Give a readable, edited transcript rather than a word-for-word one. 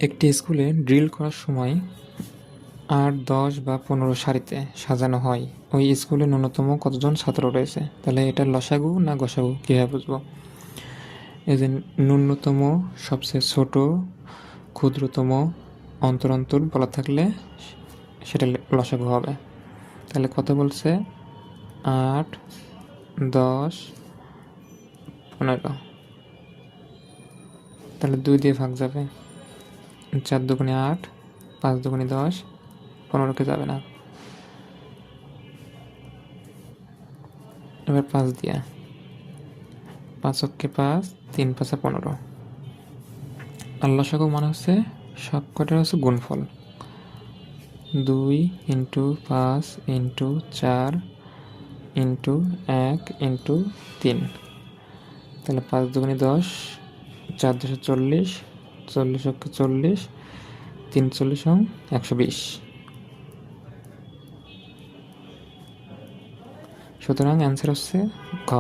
একটি স্কুলে ড্রিল করার সময় ৮, ১০ বা ১৫ সারিতে সাজানো হয়। ওই স্কুলে ন্যূনতম কতজন ছাত্র রয়েছে? তাহলে এটা লসাগু না গসাগু কীভাবে বুঝবো? এই যে ন্যূনতম, সবচেয়ে ছোট, ক্ষুদ্রতম, অন্তর অন্তর বলা থাকলে সেটা লসাগু হবে। তাহলে কত বলছে? ৮, ১০, ১৫। তাহলে ২ দিয়ে ভাগ যাবে। ৪ দুগুণে ৮, ৫ দুগুণে ১০, ১৫কে যাবে না। এবার ৫ দিয়ে, ৫ অক্ষে ৫, ৩ ৫ ১৫। আর লসাগু মানে হচ্ছে সব কটার হচ্ছে গুণফল। ২ ইন্টু ৫ ইন্টু ৪ ইন্টু ১ ইন্টু ৩। তাহলে ৫ দুগুণে ১০, ৪ ২০ ৪০, ৪০ অক্ষে ৪০, ৩ ৪০ ১২০। সুতরাং অ্যান্সার হচ্ছে ঘ।